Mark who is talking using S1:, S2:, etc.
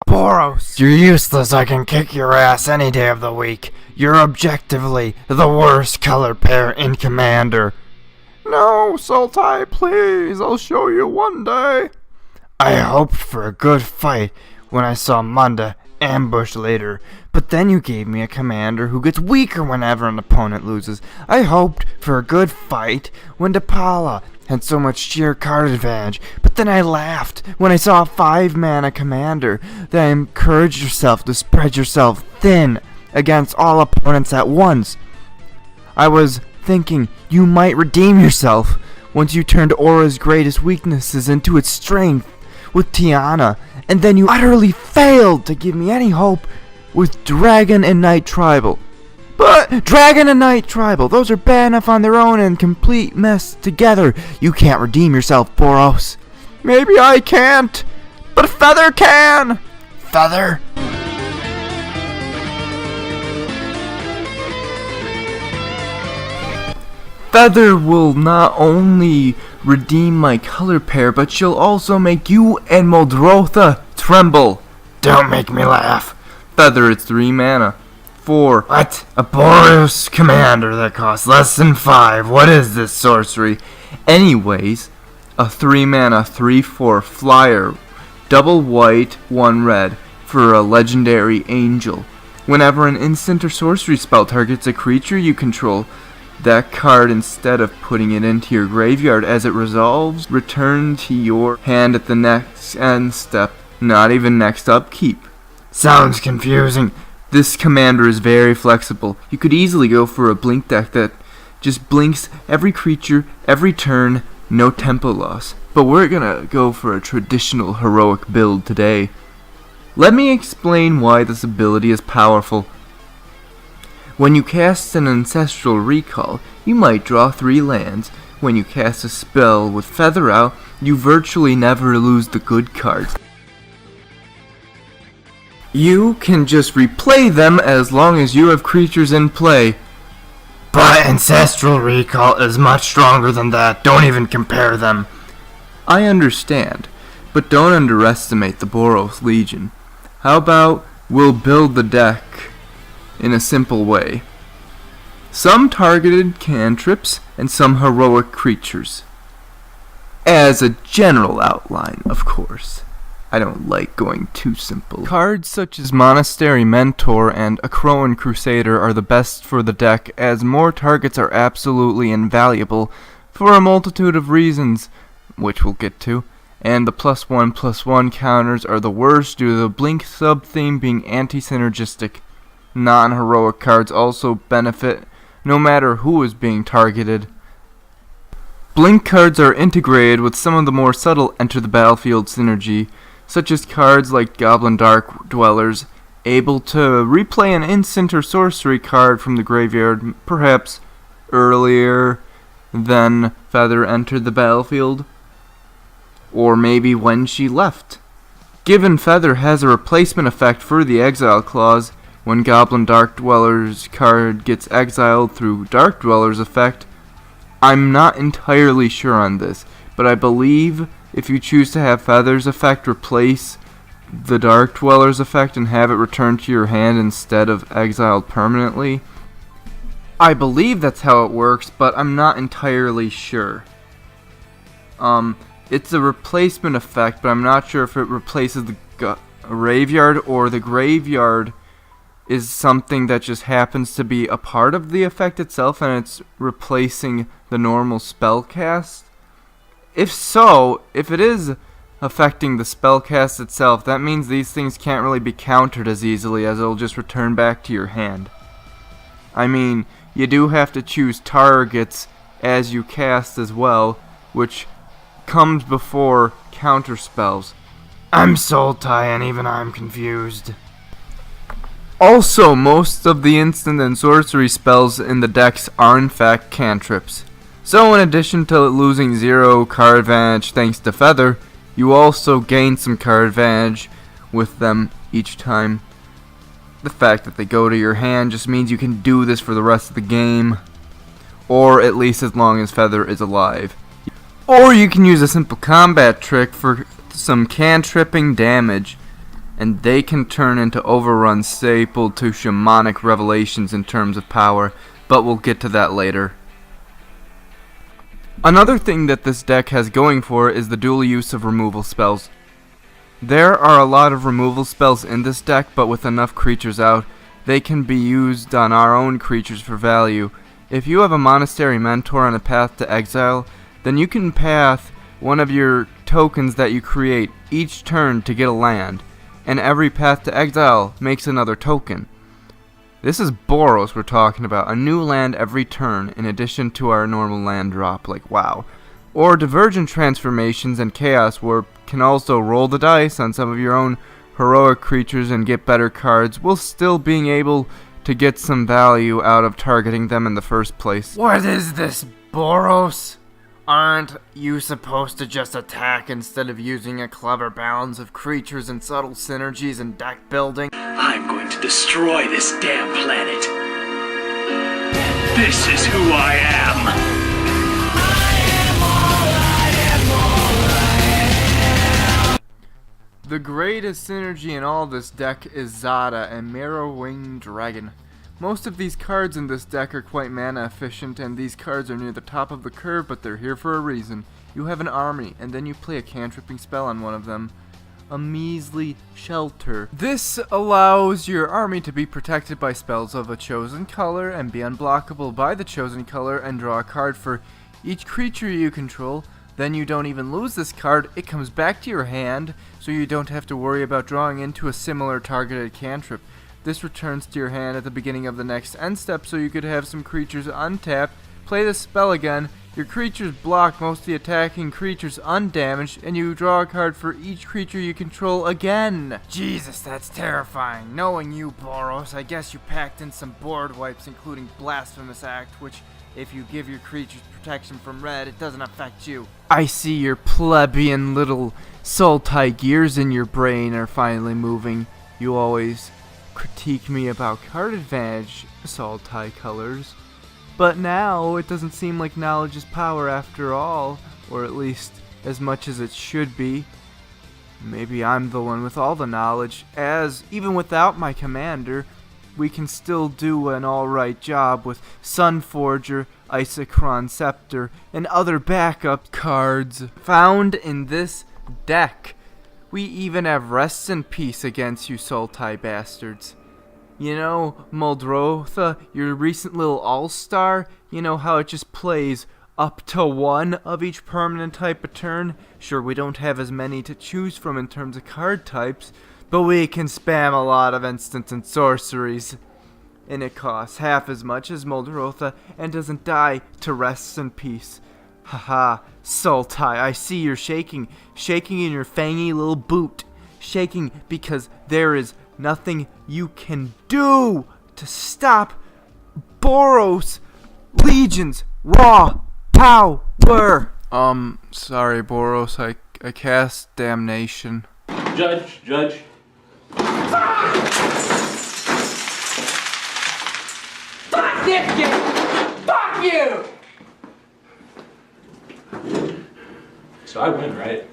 S1: Boros, you're useless. I can kick your ass any day of the week. You're objectively the worst color pair in Commander. No, Sultai, please. I'll show you one day. I hoped for a good fight when I saw Munda ambush later, but then you gave me a commander who gets weaker whenever an opponent loses. I hoped for a good fight when Depala had so much sheer card advantage, but then I laughed when I saw a 5-mana commander that encouraged yourself to spread yourself thin against all opponents at once. I was thinking you might redeem yourself once you turned Aura's greatest weaknesses into its strength with Tiana, and then you utterly failed to give me any hope with Dragon and Night Tribal. But Dragon and Night Tribal, those are bad enough on their own and complete mess together. You can't redeem yourself, Boros. Maybe I can't, but Feather can! Feather? Feather will not only redeem my color pair, but she'll also make you and Muldrotha tremble. Don't make me laugh. Feather, it's 3 mana. 4. What? A Boros commander that costs less than 5. What is this sorcery? Anyways, a 3 mana 3/4 flyer, double white, 1 red, for a legendary angel. Whenever an instant or sorcery spell targets a creature you control, that card, instead of putting it into your graveyard as it resolves, return to your hand at the next end step, not even next upkeep. Sounds confusing. This commander is very flexible. You could easily go for a blink deck that just blinks every creature, every turn, no tempo loss. But we're gonna go for a traditional heroic build today. Let me explain why this ability is powerful. When you cast an Ancestral Recall, you might draw 3 lands. When you cast a spell with Feather out, you virtually never lose the good cards. You can just replay them as long as you have creatures in play. But Ancestral Recall is much stronger than that. Don't even compare them. I understand, but don't underestimate the Boros Legion. How about we'll build the deck in a simple way. Some targeted cantrips and some heroic creatures. As a general outline, of course. I don't like going too simple. Cards such as Monastery Mentor and Akroan Crusader are the best for the deck, as more targets are absolutely invaluable for a multitude of reasons, which we'll get to, and the +1/+1 counters are the worst due to the Blink sub-theme being anti-synergistic. Non-heroic cards also benefit no matter who is being targeted. Blink cards are integrated with some of the more subtle enter the battlefield synergy, such as cards like Goblin Dark Dwellers, able to replay an instant or sorcery card from the graveyard, perhaps earlier than Feather entered the battlefield, or maybe when she left. Given Feather has a replacement effect for the exile clause, when Goblin Dark Dwellers card gets exiled through Dark Dwellers effect, I'm not entirely sure on this, but I believe if you choose to have Feather's effect replace the Dark Dwellers effect and have it return to your hand instead of exiled permanently, I believe that's how it works, but I'm not entirely sure. It's a replacement effect, but I'm not sure if it replaces the graveyard or the graveyard is something that just happens to be a part of the effect itself and it's replacing the normal spell cast. If so, if it is affecting the spell cast itself, that means these things can't really be countered as easily as it'll just return back to your hand. I mean, you do have to choose targets as you cast as well, which comes before counter spells. I'm Sultai and even I'm confused. Also, most of the instant and sorcery spells in the decks are in fact cantrips. So in addition to losing 0 card advantage thanks to Feather, you also gain some card advantage with them each time. The fact that they go to your hand just means you can do this for the rest of the game, or at least as long as Feather is alive. Or you can use a simple combat trick for some cantripping damage. and they can turn into overrun staple to shamanic revelations in terms of power, but we'll get to that later. Another thing that this deck has going for is the dual use of removal spells. There are a lot of removal spells in this deck, but with enough creatures out, they can be used on our own creatures for value. If you have a Monastery Mentor on a Path to Exile, then you can path one of your tokens that you create each turn to get a land, and every Path to Exile makes another token. This is Boros we're talking about, a new land every turn in addition to our normal land drop, like wow. Or Divergent Transformations and Chaos Warp can also roll the dice on some of your own heroic creatures and get better cards, while still being able to get some value out of targeting them in the first place.
S2: What is this, Boros? Aren't you supposed to just attack instead of using a clever balance of creatures and subtle synergies and deck building?
S3: I'm going to destroy this damn planet. This is who I am.
S1: The greatest synergy in all this deck is Zada and Mirror Winged Dragon. Most of these cards in this deck are quite mana efficient, and these cards are near the top of the curve, but they're here for a reason. You have an army, and then you play a cantripping spell on one of them. A measly Shelter. This allows your army to be protected by spells of a chosen color and be unblockable by the chosen color and draw a card for each creature you control. Then you don't even lose this card, it comes back to your hand, so you don't have to worry about drawing into a similar targeted cantrip. This returns to your hand at the beginning of the next end step, so you could have some creatures untapped, play the spell again, your creatures block most of the attacking creatures undamaged, and you draw a card for each creature you control again.
S2: Jesus, that's terrifying. Knowing you, Boros, I guess you packed in some board wipes, including Blasphemous Act, which, if you give your creatures protection from red, it doesn't affect you.
S1: I see your plebeian little Sultai gears in your brain are finally moving. You always critique me about card advantage, Sultai colors. But now, it doesn't seem like knowledge is power after all, or at least as much as it should be. Maybe I'm the one with all the knowledge, as, even without my commander, we can still do an alright job with Sunforger, Isochron Scepter, and other backup cards found in this deck. We even have Rest in Peace against you Sultai bastards. You know, Muldrotha, your recent little all-star, you know how it just plays up to one of each permanent type a turn? Sure, we don't have as many to choose from in terms of card types, but we can spam a lot of instants and sorceries. And it costs half as much as Muldrotha and doesn't die to Rest in Peace. Haha, Sultai, I see you're shaking. Shaking in your fangy little boot. Shaking because there is nothing you can do to stop Boros Legion's raw power. Sorry, Boros, I cast Damnation.
S4: Judge.
S5: Fuck this game! Fuck you!
S4: So I win, right?